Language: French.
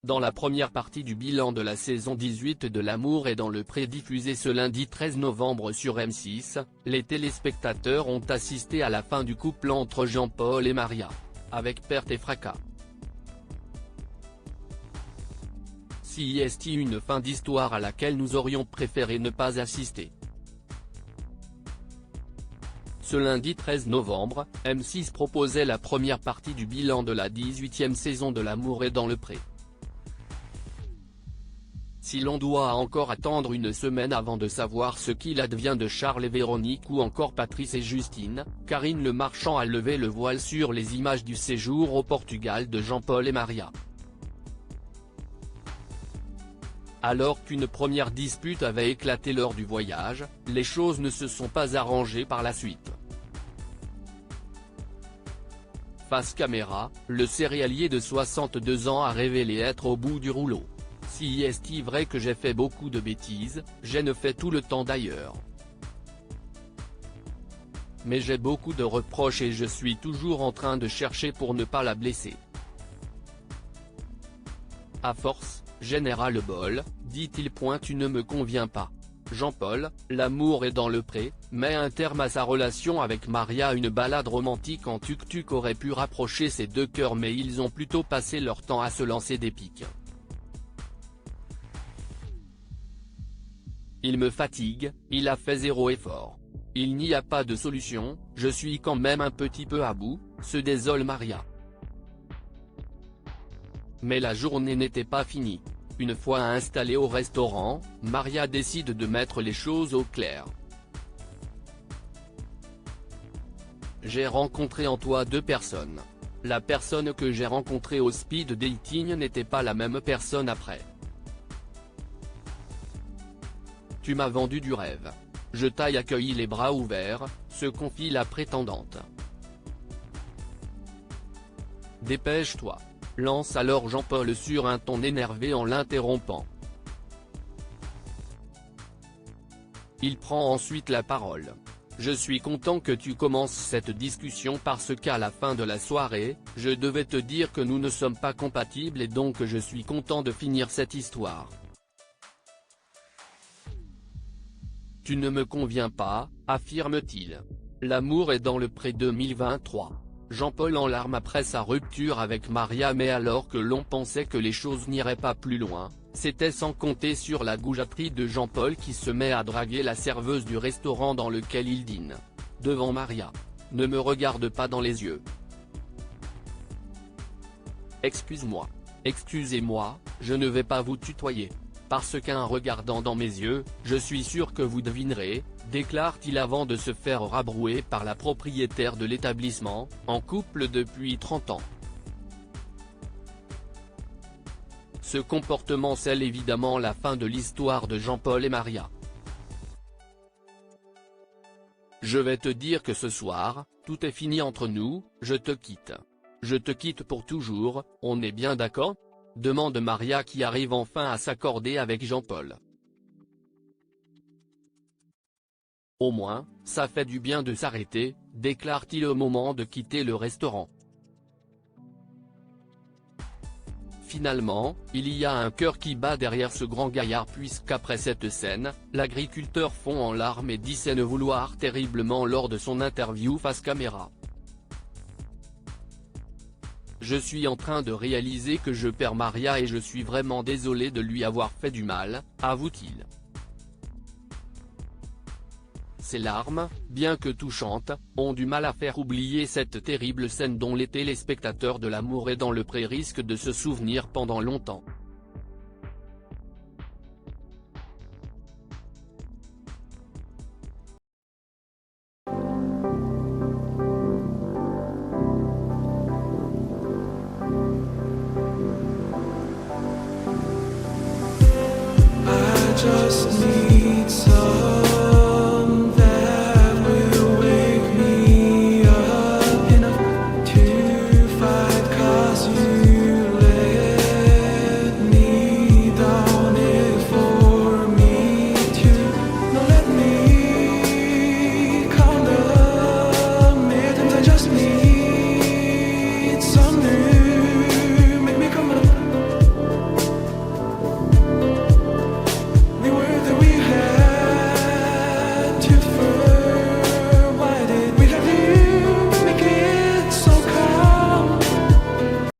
Dans la première partie du bilan de la saison 18 de L'amour est dans le pré diffusé ce lundi 13 novembre sur M6, les téléspectateurs ont assisté à la fin du couple entre Jean-Paul et Maria. Avec perte et fracas. Si est une fin d'histoire à laquelle nous aurions préféré ne pas assister. Ce lundi 13 novembre, M6 proposait la première partie du bilan de la 18e saison de L'amour est dans le pré. Si l'on doit encore attendre une semaine avant de savoir ce qu'il advient de Charles et Véronique ou encore Patrice et Justine, Karine Le Marchand a levé le voile sur les images du séjour au Portugal de Jean-Paul et Maria. Alors qu'une première dispute avait éclaté lors du voyage, les choses ne se sont pas arrangées par la suite. Face caméra, le céréalier de 62 ans a révélé être au bout du rouleau. Si est vrai que j'ai fait beaucoup de bêtises, j'en fais tout le temps d'ailleurs. Mais j'ai beaucoup de reproches et je suis toujours en train de chercher pour ne pas la blesser. À force, général bol, dit-il. Tu ne me conviens pas. Jean-Paul, l'amour est dans le pré, met un terme à sa relation avec Maria. Une balade romantique en tuk-tuk aurait pu rapprocher ces deux cœurs, mais ils ont plutôt passé leur temps à se lancer des piques. Il me fatigue, il a fait zéro effort. Il n'y a pas de solution, je suis quand même un petit peu à bout, se désole Maria. Mais la journée n'était pas finie. Une fois installée au restaurant, Maria décide de mettre les choses au clair. J'ai rencontré en toi deux personnes. La personne que j'ai rencontrée au speed dating n'était pas la même personne après. Tu m'as vendu du rêve. Je t'ai accueilli les bras ouverts, se confie la prétendante. Dépêche-toi. Lance alors Jean-Paul sur un ton énervé en l'interrompant. Il prend ensuite la parole. Je suis content que tu commences cette discussion parce qu'à la fin de la soirée, je devais te dire que nous ne sommes pas compatibles et donc je suis content de finir cette histoire. Tu ne me conviens pas, affirme-t-il. L'amour est dans le pré 2023. Jean-Paul en larmes après sa rupture avec Maria, mais alors que l'on pensait que les choses n'iraient pas plus loin, c'était sans compter sur la goujaterie de Jean-Paul qui se met à draguer la serveuse du restaurant dans lequel il dîne. Devant Maria. Ne me regarde pas dans les yeux. Excuse-moi. Excusez-moi, je ne vais pas vous tutoyer. Parce qu'en regardant dans mes yeux, je suis sûr que vous devinerez, déclare-t-il avant de se faire rabrouer par la propriétaire de l'établissement, en couple depuis 30 ans. Ce comportement scelle évidemment la fin de l'histoire de Jean-Paul et Maria. Je vais te dire que ce soir, tout est fini entre nous, je te quitte. Je te quitte pour toujours, on est bien d'accord ? Demande Maria qui arrive enfin à s'accorder avec Jean-Paul. Au moins, ça fait du bien de s'arrêter, déclare-t-il au moment de quitter le restaurant. Finalement, il y a un cœur qui bat derrière ce grand gaillard puisqu'après cette scène, l'agriculteur fond en larmes et dit ne vouloir terriblement lors de son interview face caméra. Je suis en train de réaliser que je perds Maria et je suis vraiment désolé de lui avoir fait du mal, avoue-t-il. Ses larmes, bien que touchantes, ont du mal à faire oublier cette terrible scène dont les téléspectateurs de L'amour est dans le pré risquent de se souvenir pendant longtemps. Just need